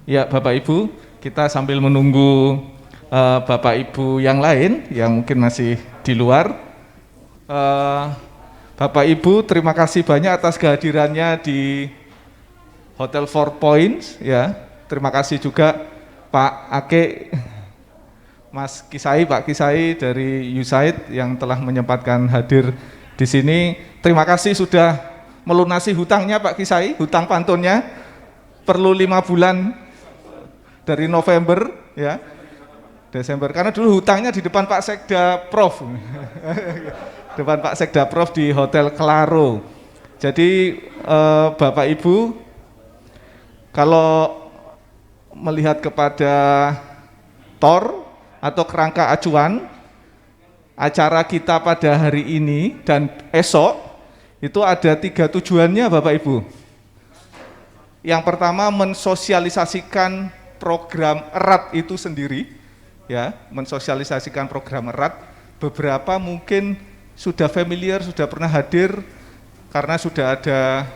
Ya, Bapak Ibu, kita sambil menunggu Bapak Ibu yang lain yang mungkin masih di luar. Eh, Bapak Ibu, terima kasih banyak atas kehadirannya di Hotel Four Points. Ya, terima kasih juga Pak Ake, Mas Kisai, Pak Kisai dari USAID yang telah menyempatkan hadir di sini. Terima kasih sudah melunasi hutangnya Pak Kisai, hutang pantunnya perlu 5 bulan dari November ya, Desember, karena dulu hutangnya di depan Pak Sekda Prof. Depan Pak Sekda Prof di Hotel Claro. Jadi Bapak Ibu, kalau melihat kepada TOR atau kerangka acuan acara kita pada hari ini dan esok, itu ada 3 tujuannya Bapak Ibu. Yang pertama, mensosialisasikan program erat itu sendiri, ya, mensosialisasikan program erat. Beberapa mungkin sudah familiar, sudah pernah hadir karena sudah ada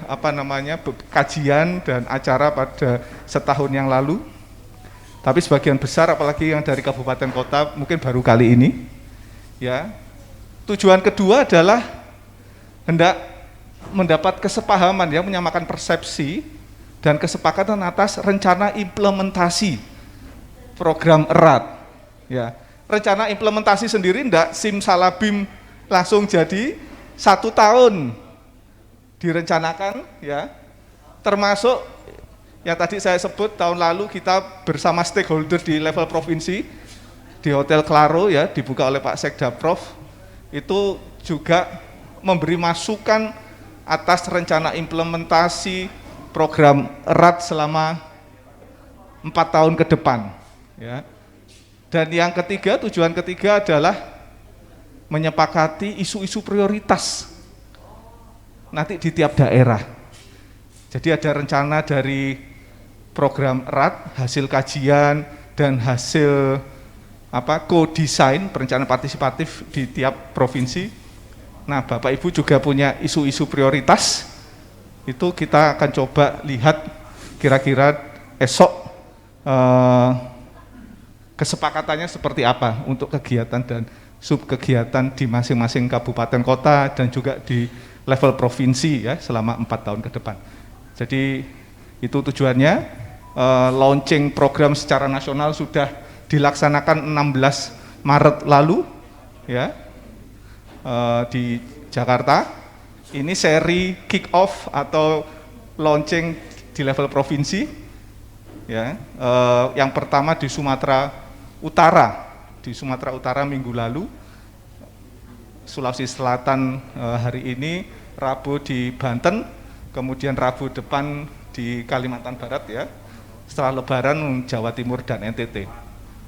kajian dan acara pada setahun yang lalu. Tapi sebagian besar, apalagi yang dari kabupaten kota, mungkin baru kali ini. Ya, tujuan kedua adalah hendak mendapat kesepahaman, ya, menyamakan persepsi dan kesepakatan atas rencana implementasi program erat. Ya, rencana implementasi sendiri tidak simsalabim langsung jadi 1 tahun direncanakan, ya. Termasuk yang tadi saya sebut, tahun lalu kita bersama stakeholder di level provinsi di Hotel Claro, ya, dibuka oleh Pak Sekda Prof, itu juga memberi masukan atas rencana implementasi program erat selama 4 tahun ke depan, ya. Dan yang ketiga, tujuan ketiga adalah menyepakati isu-isu prioritas nanti di tiap daerah. Jadi ada rencana dari program erat, hasil kajian dan hasil co-design perencanaan partisipatif di tiap provinsi. Nah, Bapak Ibu juga punya isu-isu prioritas. Itu kita akan coba lihat kira-kira esok kesepakatannya seperti apa untuk kegiatan dan subkegiatan di masing-masing kabupaten kota dan juga di level provinsi, ya, selama 4 tahun ke depan. Jadi itu tujuannya. Launching program secara nasional sudah dilaksanakan 16 Maret lalu, ya, di Jakarta. Ini seri kick off atau launching di level provinsi, ya. Yang pertama di Sumatera Utara minggu lalu, Sulawesi Selatan hari ini, Rabu di Banten, kemudian Rabu depan di Kalimantan Barat, ya. Setelah Lebaran Jawa Timur dan NTT,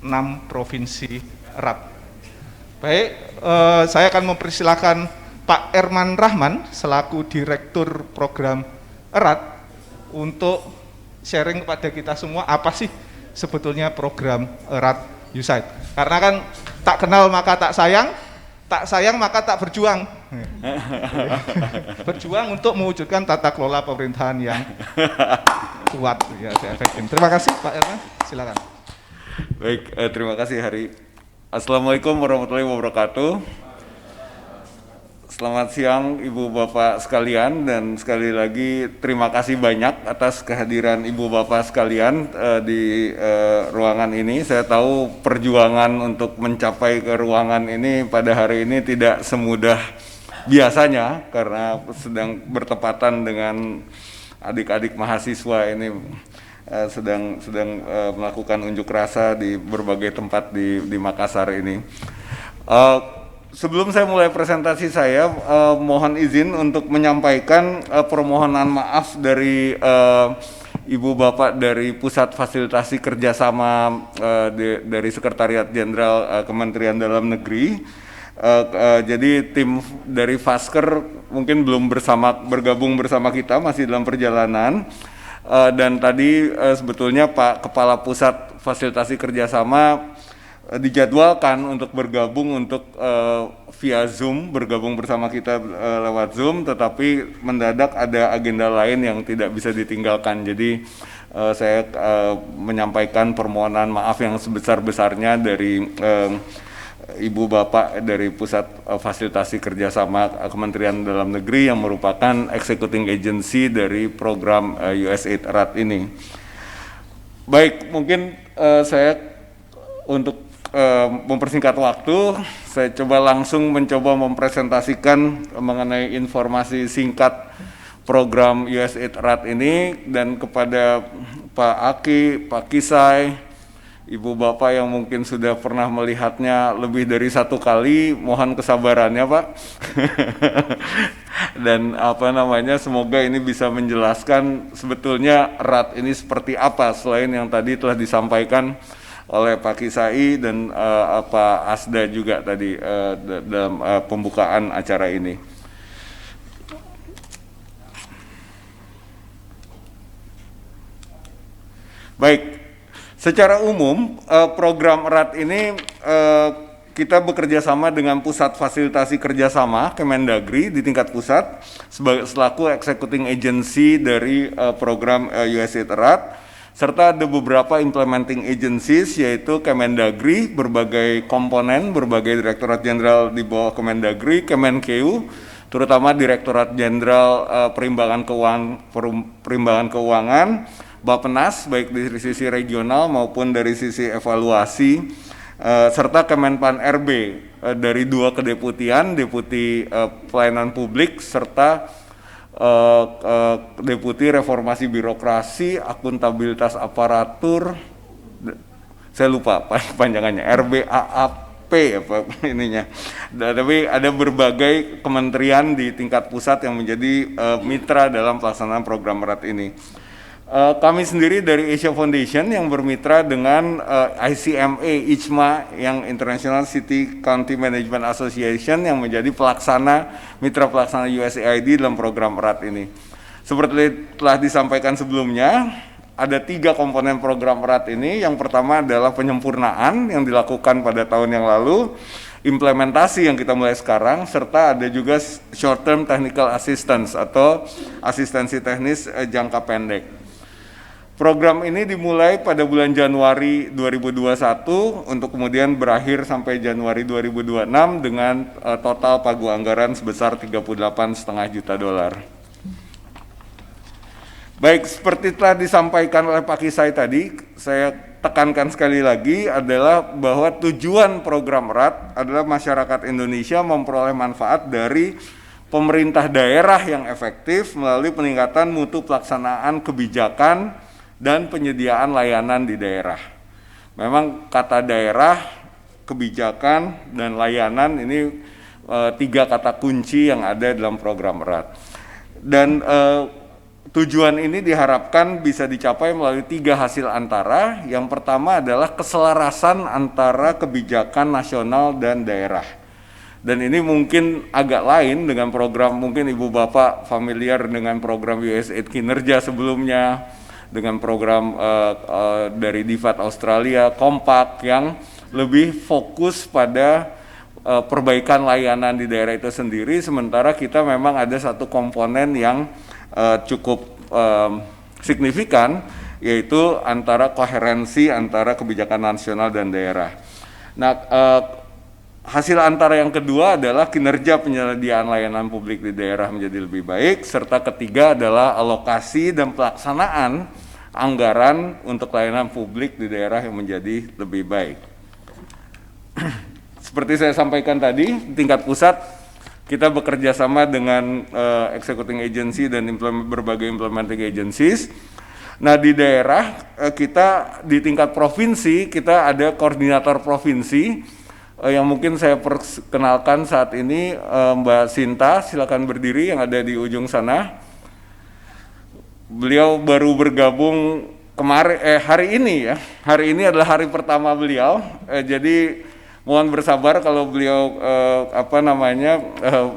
6 provinsi erat. Baik, saya akan mempersilahkan Pak Erman Rahman selaku Direktur Program Erat untuk sharing kepada kita semua apa sih sebetulnya program Erat USAID. Karena kan tak kenal maka tak sayang maka tak berjuang. Berjuang untuk mewujudkan tata kelola pemerintahan yang kuat, ya, efektif. Terima kasih Pak Erman, silakan. Baik, terima kasih Hari. Assalamualaikum warahmatullahi wabarakatuh. Selamat siang Ibu Bapak sekalian, dan sekali lagi terima kasih banyak atas kehadiran Ibu Bapak sekalian di ruangan ini. Saya tahu perjuangan untuk mencapai ke ruangan ini pada hari ini tidak semudah biasanya karena sedang bertepatan dengan adik-adik mahasiswa ini sedang melakukan unjuk rasa di berbagai tempat di Makassar ini. Sebelum saya mulai presentasi saya, mohon izin untuk menyampaikan permohonan maaf dari Ibu Bapak dari Pusat Fasilitasi Kerjasama dari Sekretariat Jenderal Kementerian Dalam Negeri. Jadi tim dari Fasker mungkin belum bergabung bersama kita, masih dalam perjalanan. Dan tadi sebetulnya Pak Kepala Pusat Fasilitasi Kerjasama dijadwalkan untuk bergabung via Zoom, bergabung bersama kita lewat Zoom, tetapi mendadak ada agenda lain yang tidak bisa ditinggalkan. Jadi saya menyampaikan permohonan maaf yang sebesar-besarnya dari Ibu Bapak dari Pusat Fasilitasi Kerjasama Kementerian Dalam Negeri yang merupakan executing agency dari program USAID RAT ini. Baik, mungkin saya untuk mempersingkat waktu, saya coba langsung mencoba mempresentasikan mengenai informasi singkat program USAID RAT ini, dan kepada Pak Aki, Pak Kisai, Ibu Bapak yang mungkin sudah pernah melihatnya lebih dari satu kali, mohon kesabarannya Pak. Dan semoga ini bisa menjelaskan sebetulnya RAT ini seperti apa selain yang tadi telah disampaikan oleh Pak Kisai dan Pak Asda juga tadi dalam pembukaan acara ini. Baik, secara umum program RAT ini kita bekerja sama dengan Pusat Fasilitasi Kerjasama Kemendagri di tingkat pusat selaku executing agency dari program USAID RAT, serta ada beberapa implementing agencies yaitu Kemendagri, berbagai komponen, berbagai Direktorat Jenderal di bawah Kemendagri, Kemenkeu, terutama Direktorat Jenderal Perimbangan Keuangan, Bappenas, baik dari sisi regional maupun dari sisi evaluasi, serta Kemenpan RB dari 2 kedeputian, Deputi Pelayanan Publik, serta Deputi Reformasi Birokrasi, Akuntabilitas Aparatur, saya lupa panjangannya, RBAAP apa ininya. Tapi ada berbagai kementerian di tingkat pusat yang menjadi mitra dalam pelaksanaan program RAT ini. Kami sendiri dari Asia Foundation yang bermitra dengan ICMA, ICMA yang International City County Management Association yang menjadi mitra pelaksana USAID dalam program RAT ini. Seperti telah disampaikan sebelumnya, ada 3 komponen program RAT ini. Yang pertama adalah penyempurnaan yang dilakukan pada tahun yang lalu, implementasi yang kita mulai sekarang, serta ada juga short term technical assistance atau asistensi teknis jangka pendek. Program ini dimulai pada bulan Januari 2021 untuk kemudian berakhir sampai Januari 2026 dengan total pagu anggaran sebesar $38,5 juta. Baik, seperti telah disampaikan oleh Pak Kisai tadi, saya tekankan sekali lagi adalah bahwa tujuan program RAT adalah masyarakat Indonesia memperoleh manfaat dari pemerintah daerah yang efektif melalui peningkatan mutu pelaksanaan kebijakan dan penyediaan layanan di daerah. Memang kata daerah, kebijakan, dan layanan ini 3 kata kunci yang ada dalam program RAT. Dan tujuan ini diharapkan bisa dicapai melalui 3 hasil antara. Yang pertama adalah keselarasan antara kebijakan nasional dan daerah. Dan ini mungkin agak lain dengan program, mungkin Ibu Bapak familiar dengan program USAID kinerja sebelumnya, dengan program dari DFAT Australia, Kompak, yang lebih fokus pada perbaikan layanan di daerah itu sendiri, sementara kita memang ada satu komponen yang cukup signifikan, yaitu antara koherensi antara kebijakan nasional dan daerah. Nah, hasil antara yang kedua adalah kinerja penyediaan layanan publik di daerah menjadi lebih baik, serta ketiga adalah alokasi dan pelaksanaan anggaran untuk layanan publik di daerah yang menjadi lebih baik. Seperti saya sampaikan tadi, tingkat pusat kita bekerja sama dengan executing agency dan berbagai implementing agencies. Nah, di daerah kita di tingkat provinsi kita ada koordinator provinsi yang mungkin saya perkenalkan saat ini, Mbak Sinta, silakan berdiri yang ada di ujung sana. Beliau baru bergabung hari ini ya. Hari ini adalah hari pertama beliau. Jadi mohon bersabar kalau beliau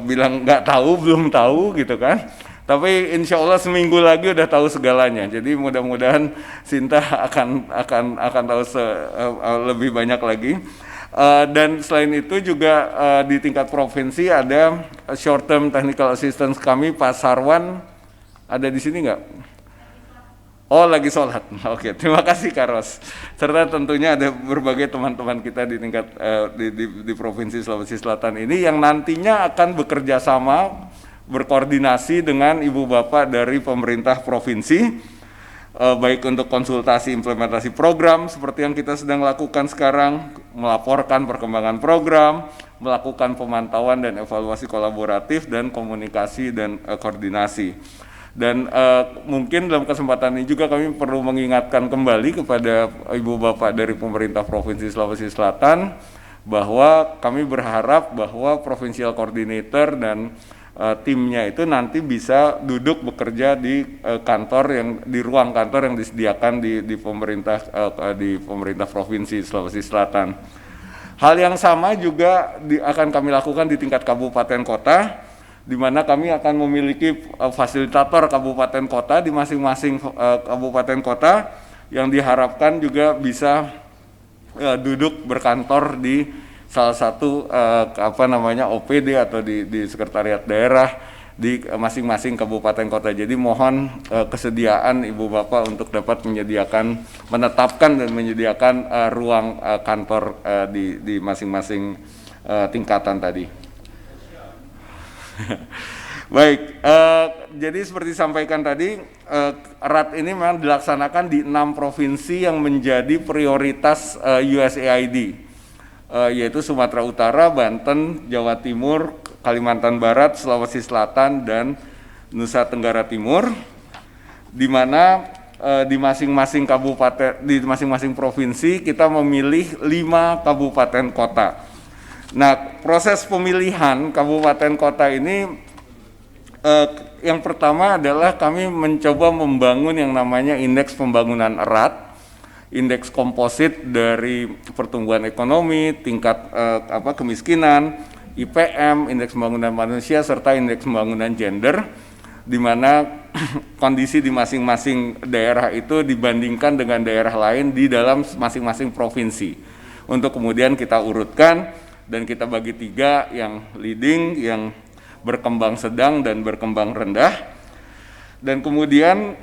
bilang nggak tahu, belum tahu gitu kan. Tapi insya Allah seminggu lagi udah tahu segalanya. Jadi mudah-mudahan Sinta akan tahu lebih banyak lagi. Dan selain itu juga di tingkat provinsi ada short term technical assistance kami, Pak Sarwan. Ada di sini nggak? Oh, lagi sholat. Oke, terima kasih Kak Ros. Serta tentunya ada berbagai teman-teman kita di tingkat di Provinsi Sulawesi Selatan ini yang nantinya akan bekerja sama, berkoordinasi dengan Ibu Bapak dari pemerintah provinsi, baik untuk konsultasi implementasi program seperti yang kita sedang lakukan sekarang, melaporkan perkembangan program, melakukan pemantauan dan evaluasi kolaboratif, dan komunikasi dan koordinasi. Dan mungkin dalam kesempatan ini juga kami perlu mengingatkan kembali kepada Ibu Bapak dari pemerintah Provinsi Sulawesi Selatan bahwa kami berharap bahwa Provincial Coordinator dan timnya itu nanti bisa duduk bekerja di kantor yang di ruang kantor yang disediakan di pemerintah Provinsi Sulawesi Selatan. Hal yang sama juga akan kami lakukan di tingkat kabupaten kota, di mana kami akan memiliki fasilitator kabupaten kota di masing-masing kabupaten kota yang diharapkan juga bisa duduk berkantor di salah satu OPD atau di sekretariat daerah di masing-masing kabupaten kota. Jadi mohon kesediaan Ibu Bapak untuk dapat menetapkan dan menyediakan ruang kantor di masing-masing tingkatan tadi. Baik, jadi seperti disampaikan tadi, erat ini memang dilaksanakan di 6 provinsi yang menjadi prioritas USAID, yaitu Sumatera Utara, Banten, Jawa Timur, Kalimantan Barat, Sulawesi Selatan, dan Nusa Tenggara Timur, di mana di masing-masing kabupaten, di masing-masing provinsi kita memilih 5 kabupaten kota. Nah, proses pemilihan kabupaten kota ini yang pertama adalah kami mencoba membangun yang namanya indeks pembangunan erat, indeks komposit dari pertumbuhan ekonomi, tingkat kemiskinan, IPM, indeks pembangunan manusia, serta indeks pembangunan gender, di mana kondisi di masing-masing daerah itu dibandingkan dengan daerah lain di dalam masing-masing provinsi. Untuk kemudian kita urutkan dan kita bagi 3, yang leading, yang berkembang sedang, dan berkembang rendah. Dan kemudian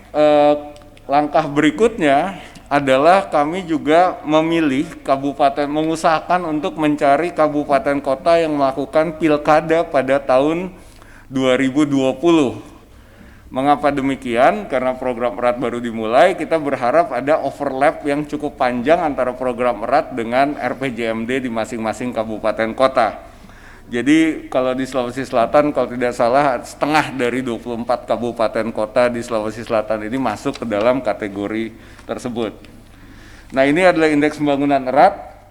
langkah berikutnya adalah kami juga memilih kabupaten, mengusahakan untuk mencari kabupaten kota yang melakukan pilkada pada tahun 2020. Mengapa demikian? Karena program erat baru dimulai, kita berharap ada overlap yang cukup panjang antara program erat dengan RPJMD di masing-masing kabupaten kota. Jadi kalau di Sulawesi Selatan, kalau tidak salah, setengah dari 24 kabupaten kota di Sulawesi Selatan ini masuk ke dalam kategori tersebut. Nah, ini adalah indeks pembangunan erat,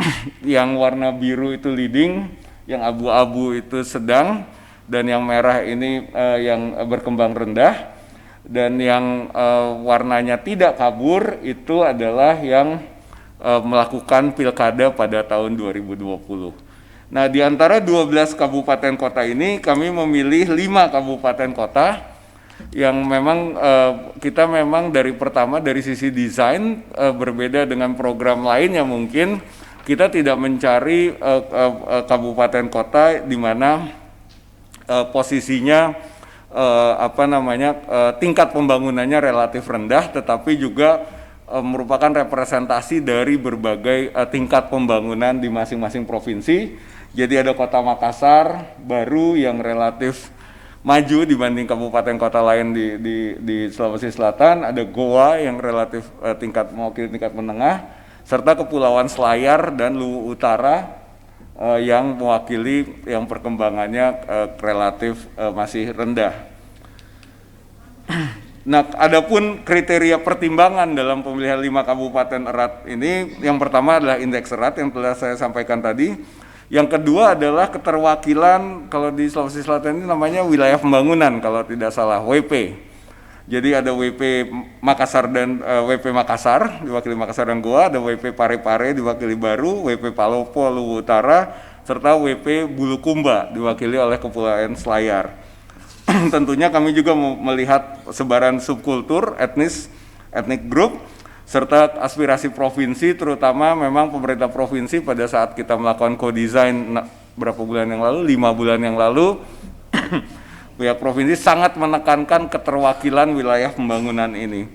yang warna biru itu leading, yang abu-abu itu sedang, dan yang merah ini yang berkembang rendah, dan yang warnanya tidak kabur itu adalah yang melakukan pilkada pada tahun 2020. Nah, di antara 12 kabupaten kota ini kami memilih 5 kabupaten kota yang memang kita memang dari pertama dari sisi desain berbeda dengan program lain yang mungkin kita tidak mencari kabupaten kota di mana posisinya tingkat pembangunannya relatif rendah, tetapi juga merupakan representasi dari berbagai tingkat pembangunan di masing-masing provinsi. Jadi ada Kota Makassar baru yang relatif maju dibanding kabupaten kota lain di Sulawesi Selatan, ada Goa yang relatif mewakili tingkat menengah, serta Kepulauan Selayar dan Luwu Utara yang mewakili yang perkembangannya relatif masih rendah. Nah, adapun kriteria pertimbangan dalam pemilihan 5 kabupaten erat ini, yang pertama adalah indeks erat yang telah saya sampaikan tadi. Yang kedua adalah keterwakilan, kalau di Sulawesi Selatan ini namanya wilayah pembangunan kalau tidak salah, WP. Jadi ada WP Makassar dan WP Makassar diwakili Makassar dan Goa, ada WP Parepare diwakili Baru, WP Palopo Luwu Utara, serta WP Bulukumba diwakili oleh Kepulauan Selayar. Tentunya kami juga melihat sebaran subkultur, ethnic group, serta aspirasi provinsi, terutama memang pemerintah provinsi pada saat kita melakukan co-design berapa bulan yang lalu, 5 bulan yang lalu, pihak provinsi sangat menekankan keterwakilan wilayah pembangunan ini.